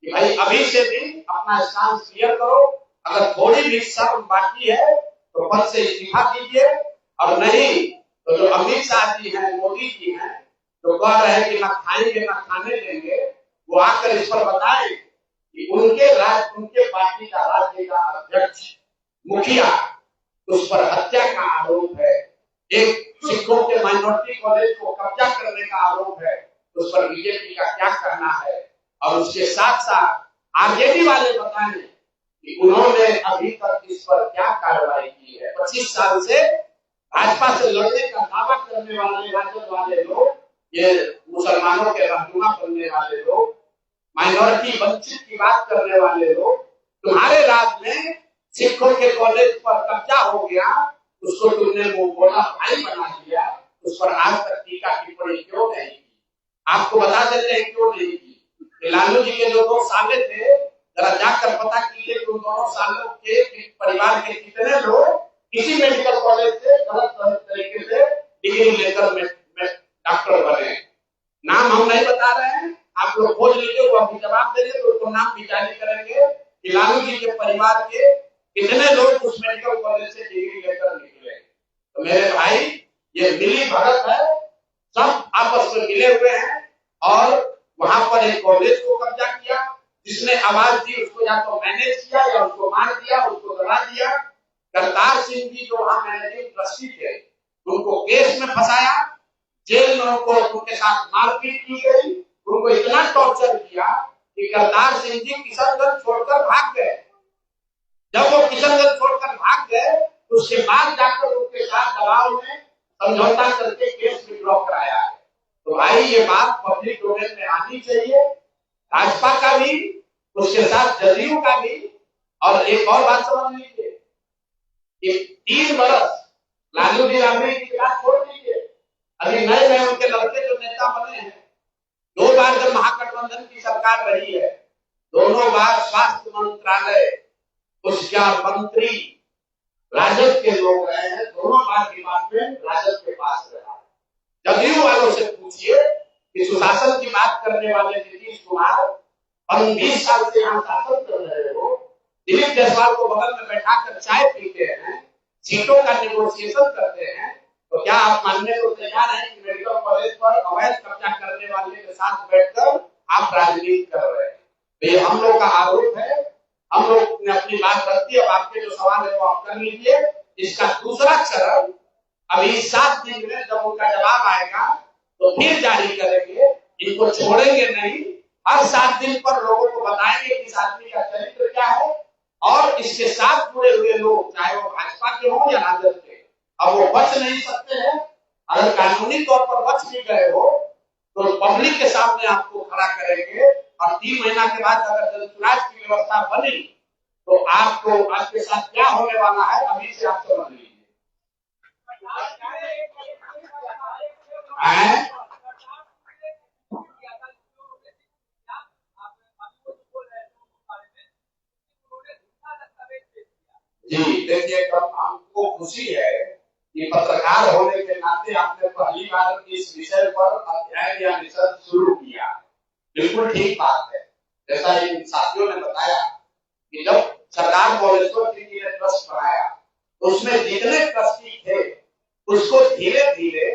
कि भाई अभी से भी अपना स्टांस क्लियर करो। अगर थोड़ी भी शर्म बाकी है तो पद से इस्तीफा दीजिए, और नहीं तो जो अमित शाह जी हैं, मोदी जी हैं, जो कह रहे हैं कि ना खाएंगे ना खाने देंगे, वो आकर इस पर बताएं कि उनके पार्टी का राज्य का अध्यक्ष मुखिया, उस पर हत्या का आरोप है, एक सिखों के माइनॉरिटी कॉलेज को कब्जा करने का आरोप है, उस पर बीजेपी का क्या करना है? और उसके साथ साथ आरजेडी वाले बताएं कि उन्होंने अभी तक इस पर क्या कार्रवाई की है। 25 साल से भाजपा से लड़ने का दावा करने वाले राजद वाले लोग, ये मुसलमानों के रहनुमा बनने वाले लोग, माइनॉरिटी वंचित की बात करने वाले लोग, तुम्हारे राज में सिखों के कॉलेज पर कब्जा हो गया, उसको तुमने वो बोला भाई बना दिया, उस पर आज तक टीका टिप्पणी क्यों नहीं की? आपको बता देते हैं क्यों नहीं की। लालू जी के जो 2 साले थे, जरा जाकर पता कीजिए कि उन दोनों सालों के परिवार के कितने लोग किसी मेडिकल कॉलेज से गलत तरीके से डिग्री लेकर में डॉक्टर बने। नाम हम नहीं बता रहे हैं, आप लोग खोज लीजिए, वो अभी जवाब देंगे तो उनको नाम भी जारी करेंगे कि लालू जी के परिवार के कितने लोग उस मेडिकल कॉलेज से डिग्री लेकर निकले। तो मेरे भाई, ये मिली भगत है, सब आपस में मिले हुए हैं, और वहां पर एक कॉलेज को कब्जा किया, जिसने आवाज दी उसको या तो मैनेज किया या उसको मार दिया, उसको दबा दिया। करतार सिंह जी जो वहां मैनेजिंग ट्रस्टी थे, उनको केस में फंसाया, जेल में उनको उनके साथ मारपीट की गई, उनको इतना टॉर्चर किया कि करतार सिंह जी किशनगंज छोड़कर भाग गए। जब वो किशनगंज छोड़कर भाग गए तो उसके बाद जाकर उनके साथ दबाव में समझौता करके केस विड्रॉ कराया है। तो भाई ये बात पब्लिक डोमेन में आनी चाहिए, भाजपा का भी, उसके साथ जदयू का भी। और एक और बात समझ लीजिए कि 3 बरस लालू जी राबड़ी की बात छोड़ दीजिए, अभी नए नए उनके लड़के जो नेता बने हैं, 2 बार जब महागठबंधन की सरकार रही है, दोनों बार स्वास्थ्य मंत्रालय उसका मंत्री राजद के लोग रहे हैं, दोनों बार डिपार्टमेंट राजद के पास रहा है। जदयू वालों से पूछिए कि सुशासन की बात करने वाले नीतीश कुमार 20 साल से यहाँ शासन कर रहे हो, दिलीप जायसवाल को बगल में बैठाकर चाय पीते हैं, सीटों का नेगोशिएशन करते हैं, तो क्या आप मानने को तैयार हैं कि मेडिकल कॉलेज पर अवैध कब्जा करने वाले के साथ बैठकर आप राजनीति कर रहे हैं? तो ये हम लोग का आरोप है, हम लोग ने अपनी बात रखी। अब आपके जो सवाल है वो आप कर लीजिए। इसका दूसरा चरण अभी 7 दिन में जब उनका जवाब आएगा तो फिर जारी करेंगे, इनको छोड़ेंगे नहीं। हर 7 दिन पर लोगों को बताएंगे कि इस आदमी का चरित्र क्या है, और इसके साथ जुड़े हुए लोग चाहे वो भाजपा के हो या राजद के, अब वो बच नहीं सकते हैं। अगर कानूनी तौर पर बच भी गए हो तो पब्लिक के सामने आपको खड़ा करेंगे और और 3 महीना के बाद अगर जनसुराज की व्यवस्था बनी तो आपको आपके साथ क्या होने वाला है अभी से आप समझ लीजिए। जी देखिए, कब हमको खुशी है कि पत्रकार होने के नाते आपने पहली बार इस विषय पर अध्ययन या रिसर्च शुरू किया। बिल्कुल ठीक बात है। जैसा इन साथियों ने बताया कि जब सरकार कॉलेजों के लिए ट्रस्ट बनाया तो उसमें जितने ट्रस्टी थे उसको धीरे धीरे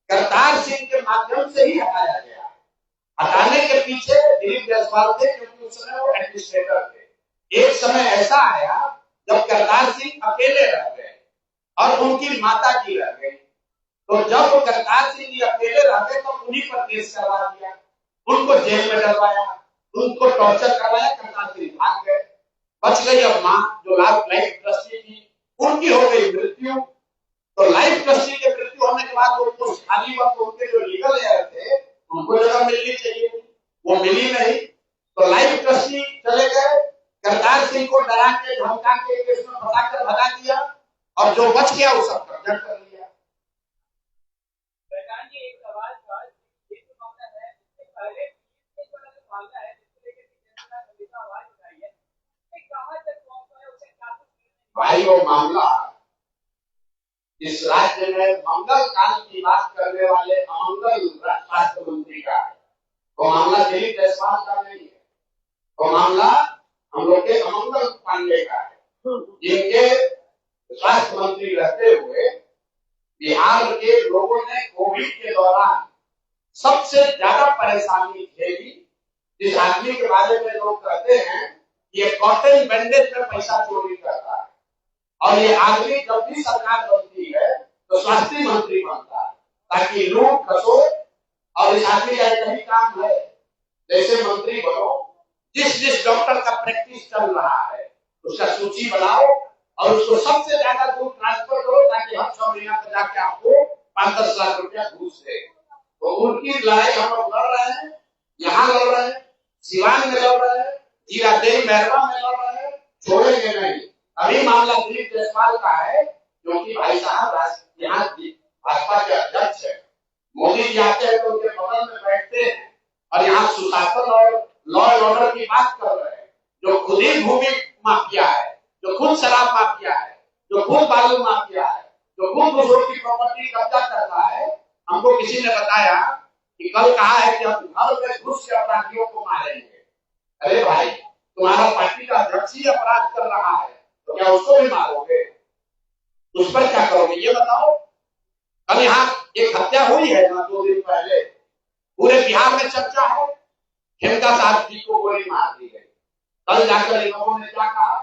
करतार सिंह के माध्यम से ही हटाया गया। हटाने के पीछे दिलीप जायसवाल थे, क्योंकि उस समय वो एडमिनिस्ट्रेटर थे। एक समय ऐसा आया जब करतार सिंह अकेले रह गए और उनकी माता जी रह गई। तो जब करतार सिंह जी अकेले रह गए तो उन्हीं पर केस करवा दिया, उनको जेल में डलवाया, उनको टॉर्चर करवाया। करतार सिंह भाग गए। बच गई अब मां जो लाइफ ट्रस्टी थी, उनकी हो गई मृत्यु। तो लाइफ ट्रस्टी के मृत्यु होने के बाद वो कुछ खाली वक्त उनके जो लीगल एयर थे उनको जगह मिलनी चाहिए थी, वो मिली नहीं। तो लाइफ ट्रस्टी चले गए, करतार सिंह को डरा के धमका के केस में फंसाकर भगा दिया और जो बच गया वो सब कब्जा कर लिया। एक सवाल था, ये जो मामला है इससे पहले ये वाला जो मामला है जिसको लेकर जनता हमेशा आवाज उठाई है, ये कहां तक पहुंचा है, उसे क्या कुछ भाई वो मामला इस राज्य में मंगल काल की बात करने वाले अमंगल स्वास्थ्य मंत्री का है। वो मामला दिलीप जायसवाल का नहीं है, वो मामला हम लोग के अमंगल पांडे का है, जिनके स्वास्थ्य मंत्री रहते हुए बिहार के लोगों ने कोविड के दौरान सबसे ज्यादा परेशानी झेली। जिस आदमी के बारे में लोग कहते हैं कि ये कॉटन बैंडेज में पैसा चोरी करता है, और ये आदमी जब भी सरकार बनती है तो स्वास्थ्य मंत्री बनता है ताकि लूट खसोट। और इस आदमी का यही काम है, जैसे मंत्री बनो, जिस डॉक्टर का प्रैक्टिस चल रहा है उसका सूची बनाओ और उसको सबसे ज्यादा दूर ट्रांसफर करो ताकि हर 6 महीना तक जाके आपको 5-10 लाख रुपया घूस दे। तो उनकी लड़ाई हम लोग लड़ रहे हैं, यहाँ लड़ रहे हैं, सिवान में लड़ रहे हैं, जीरादेई मेहरबा में लड़ रहे हैं, छोड़ेंगे नहीं। अभी मामला दिलीप जायसवाल का है, क्योंकि भाई साहब यहाँ भाजपा के अध्यक्ष है, मोदी जी आते हैं तो उनके बगल में बैठते हैं और यहाँ सुशासन और लॉ एंड ऑर्डर की बात कर रहे हैं। जो खुद ही भूमि माफिया है, जो खुद शराब माफिया है, जो खुद बालू माफिया है, जो खुद दूसरों की प्रॉपर्टी कब्जा करता है। हमको किसी ने बताया कि कल कहा है कि हम घर में घुस के अपराधियों को मारेंगे। अरे भाई, तुम्हारा पार्टी का अध्यक्ष ही अपराध कर रहा है तो क्या उसको भी मारोगे? उस पर क्या करोगे ये बताओ। कल यहाँ एक हत्या हुई है ना 2 दिन पहले, पूरे बिहार में चर्चा है, खेमका साहब जी को गोली मार दी गई। कल जाकर इन लोगों ने क्या कहा,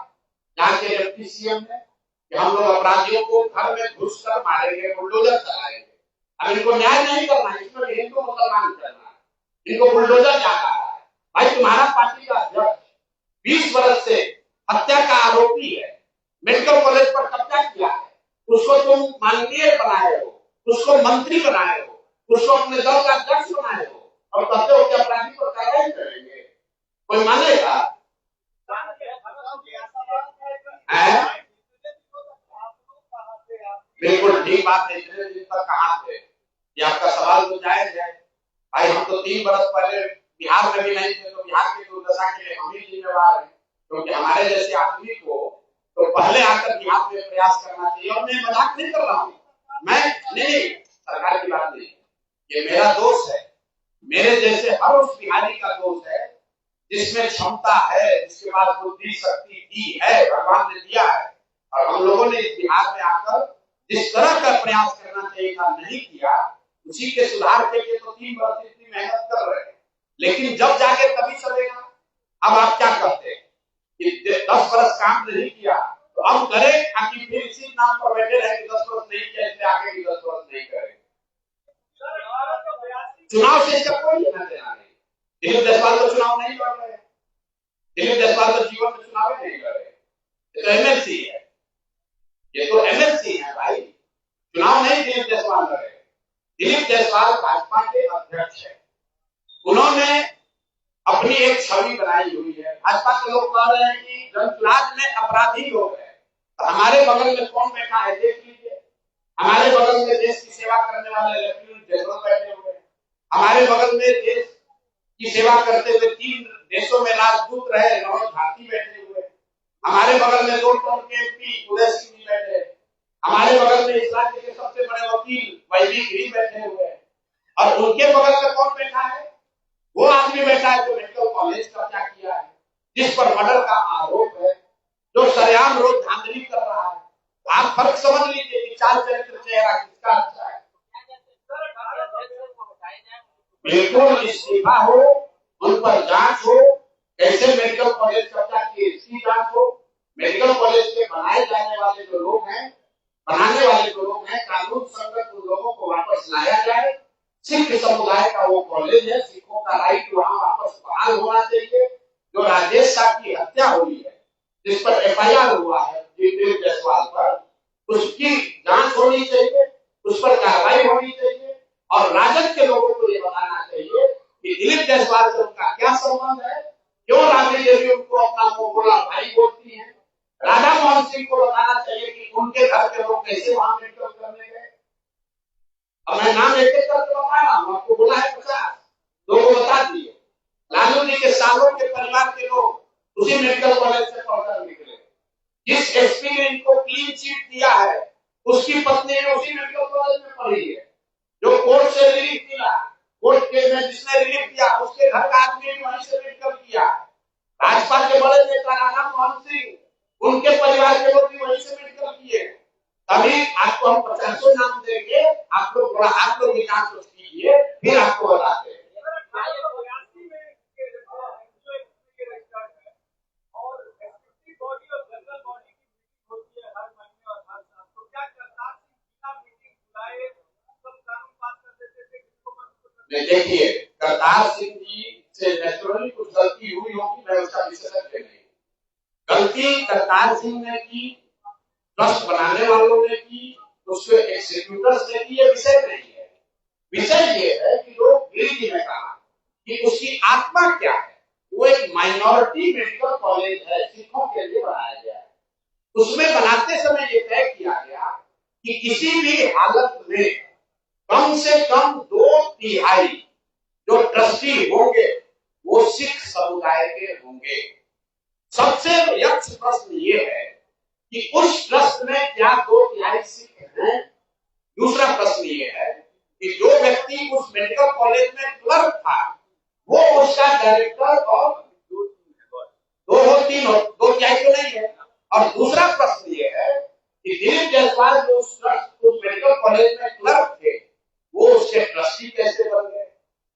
यहाँ के डिप्टी सीएम ने, कि हम लोग अपराधियों को घर में घुस कर मारेंगे, बुलडोजर चलाएंगे। अब इनको न्याय नहीं करना है, इसमें हिंदू मुसलमान करना है, इनको बुलडोजर जा रहा है। भाई तुम्हारा पार्टी का अध्यक्ष 20 वर्ष से हत्या का आरोपी है, मेडिकल कॉलेज पर कब्जा किया है, उसको तुम माननीय बनाए हो, उसको मंत्री बनाए हो, उसको अपने दल का अध्यक्ष बनाए हो और कहते हो कि अपराधी पर कार्रवाई करेंगे। कोई मानेगा? बिल्कुल ठीक बात है। इतने दिन तक कहाँ थे? ये आपका सवाल तो जायज है। भाई हम तो 3 वर्ष पहले बिहार में भी नहीं थे, तो बिहार की दुर्दशा के लिए हम ही जिम्मेवार हैं, क्योंकि हमारे जैसे आदमी को तो पहले आकर बिहार में प्रयास करना चाहिए। और मैं मजाक नहीं कर रहा हूँ, मैं नहीं, सरकार की बात नहीं, ये मेरा दोष है, मेरे जैसे हर उस बिहारी का दोष है जिसमें क्षमता है, जिसके पास बुद्धि शक्ति दी है, भगवान ने दिया है। और हम लोगों ने इस बिहार में आकर जिस तरह का प्रयास करना चाहिए था नहीं किया, उसी के सुधार के लिए तो 3 वर्ष इतनी मेहनत कर रहे हैं, लेकिन जब जाके तभी चलेगा। अब आप क्या करते हैं कि 10 वर्ष काम नहीं किया तो अब करें, ताकि फिर इसी नाम पर बैठे रहे कि 10 वर्ष नहीं किया इसलिए आगे भी 10 वर्ष नहीं करें। चुनाव से इसका कोई लेना देना नहीं। दिलीप जायसवाल तो चुनाव नहीं लड़ रहे, दिलीप जायसवाल तो जीवन में चुनाव ही नहीं कर रहे, ये तो एमएलसी है, ये तो एमएलसी है भाई, चुनाव नहीं दिलीप जायसवाल लड़ रहे। दिलीप जायसवाल भाजपा के अध्यक्ष है, उन्होंने अपनी एक छवि बनाई हुई है। भाजपा के लोग कह रहे हैं कि जनसुराज में अपराधी लोग हैं, तो हमारे बगल में कौन बैठा है देख लीजिए। हमारे बगल में देश की सेवा करने वाले लेफ्टिनेंट जनरल बैठे हुए हैं, हमारे बगल में देश की सेवा करते हुए 3 देशों में राजदूत रहे मनोज भारती बैठे हुए हैं, हमारे बगल में 2 टर्म के एमपी उदय सिंह जी बैठे हैं, हमारे बगल में इस राज्य के सबसे बड़े वकील वैदिक गिरी बैठे हुए हैं, और उनके बगल में कौन बैठा है? वो आदमी बैठा है जो मेडिकल कॉलेज कब्जा किया है, जिस पर मर्डर का आरोप है, जो सरेआम रोज धांधली कर रहा है। आप फर्क समझ लीजिए कि चाल चरित्र चेहरा किसका अच्छा है। बिल्कुल इस्तीफा हो, उन पर जांच हो, कैसे मेडिकल कॉलेज कब्जा किए इसकी जांच हो, मेडिकल कॉलेज के बनाए जाने वाले जो लोग हैं, बनाने वाले जो लोग हैं, कानून संगत उन लोगों को वापस लाया जाए। सिख समुदाय का वो कॉलेज है, सिखों का राइट वहां वापस बहाल होना चाहिए। जो राजेश साहब की हत्या हुई है, जिस पर एफआईआर हुआ है दिलीप जायसवाल पर, उसकी जांच होनी चाहिए, उस पर कार्रवाई होनी चाहिए, और राजद के लोगों को ये बताना चाहिए कि दिलीप जायसवाल से उनका क्या संबंध है, क्यों राबड़ी देवी उनको अपना बोला भाई बोलती है। राधा मोहन सिंह को बताना चाहिए कि उनके घर के लोग कैसे वहां मेडिकल करने गए। अब मैं नाम एक एक करके बता रहा हूँ, आपको बोला है 50 लोगों बता दिए। लालू जी के सालों के परिवार के लोग उसी मेडिकल कॉलेज से पढ़कर निकले। जिस एसपी ने इनको क्लीन चिट दिया है, उसकी पत्नी ने उसी मेडिकल कॉलेज में पढ़ी है। जो कोर्ट से रिलीफ मिला, कोर्ट के में जिसने रिलीफ दिया, उसके घर का आदमी ने वहीं से मेडिकल किया। भाजपा के बड़े नेता राधा मोहन सिंह, उनके परिवार के लोग भी वहीं से मेडिकल किए। अभी आपको हम 50 नाम देंगे, आप लोग बड़ा आप लोग विकास कीजिए, फिर आपको बताते हैं। देखिए, करतार सिंह जी से नेचुरली कुछ गलती हुई होगी, मैं उसका विशेषज्ञ नहीं। गलती करतार सिंह ने की, ट्रस्ट बनाने वालों ने की, उसके एग्जीक्यूटर्स ने की, ये विषय नहीं है। विषय ये है कि लोग गिरिजी ने कहा कि उसकी आत्मा क्या है। वो एक माइनॉरिटी मेडिकल कॉलेज है, सिखों के लिए बनाया गया है। उसमें बनाते समय ये तय किया गया कि किसी भी हालत में कम से कम 2/3 जो ट्रस्टी होंगे वो सिख समुदाय के होंगे। सबसे यक्ष प्रश्न ये है कि उस ट्रस्ट में क्या 2/3 सिख हैं। दूसरा प्रश्न ये है कि जो व्यक्ति उस मेडिकल कॉलेज में क्लर्क था, वो उसका डायरेक्टर और 2/3 तो नहीं है। और दूसरा प्रश्न ये है कि दिलीप जायसवाल जो उस मेडिकल कॉलेज में क्लर्क थे, वो उसके ट्रस्टी कैसे बन गए,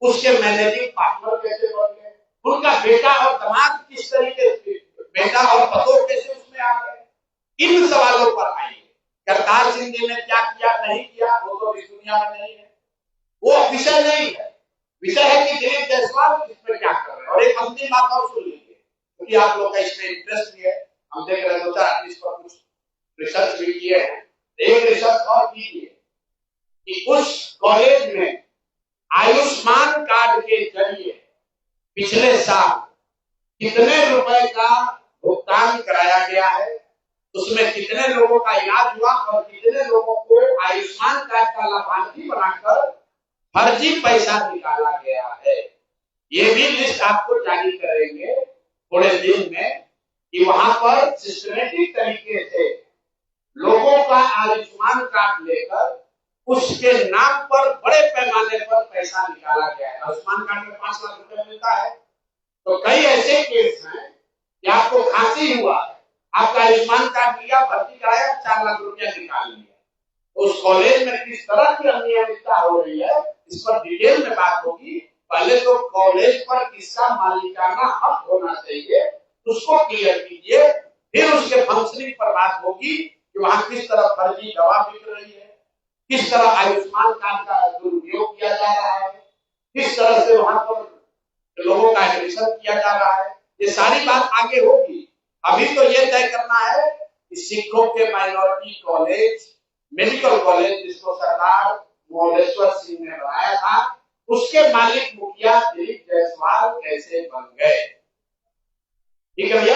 उसके मैनेजिंग पार्टनर कैसे बन गए, उनका बेटा और दामाद किस तरीके से, बेटा और पतोह कैसे उसमें आ गए। इन सवालों पर आएंगे। करतार सिंह जी ने क्या किया नहीं किया, वो तो इस दुनिया में नहीं है, वो विषय नहीं है। विषय है कि दिलीप जायसवाल इसमें क्या कर रहे हैं। और एक अंतिम बात और सुन लीजिए, क्योंकि आप लोग का इसमें इंटरेस्ट भी है, हम देख रहे हैं इस पर कुछ रिसर्च भी किए हैं। एक रिसर्च और कीजिए कि उस कॉलेज में आयुष्मान कार्ड के जरिए पिछले साल कितने रुपए का भुगतान कराया गया है, उसमें कितने लोगों का इलाज हुआ और कितने लोगों को आयुष्मान कार्ड का लाभार्थी बनाकर फर्जी पैसा निकाला गया है। ये भी लिस्ट आपको जारी करेंगे थोड़े दिन में कि वहां पर सिस्टमेटिक तरीके से लोगों का आयुष्मान कार्ड लेकर उसके नाम पर बड़े पैमाने पर पैसा निकाला गया है। आयुष्मान कार्ड में 5 लाख रुपए मिलता है, तो कई ऐसे केस हैं कि आपको खांसी हुआ, आपका आयुष्मान कार्ड लिया, भर्ती कराया, 4 लाख रुपया निकाल लिया। उस कॉलेज में किस तरह की अनियमितता हो रही है, इस पर डिटेल में बात होगी। पहले तो कॉलेज पर किसका मालिकाना हक होना चाहिए उसको क्लियर कीजिए, फिर उसके फंक्शनिंग पर बात होगी कि वहां किस तरह फर्जी दवा बिक रही है, किस तरह आयुष्मान कार्ड का दुरुपयोग किया जा रहा है, किस तरह से वहां पर लोगों का एडमिशन किया जा रहा है। ये सारी बात आगे होगी। अभी तो ये तय करना है कि सिखों के माइनॉरिटी कॉलेज, मेडिकल कॉलेज जिसको सरदार मोहलेश्वर सिंह ने बनाया था, उसके मालिक मुखिया दिलीप जायसवाल कैसे बन गए। ठीक है भैया।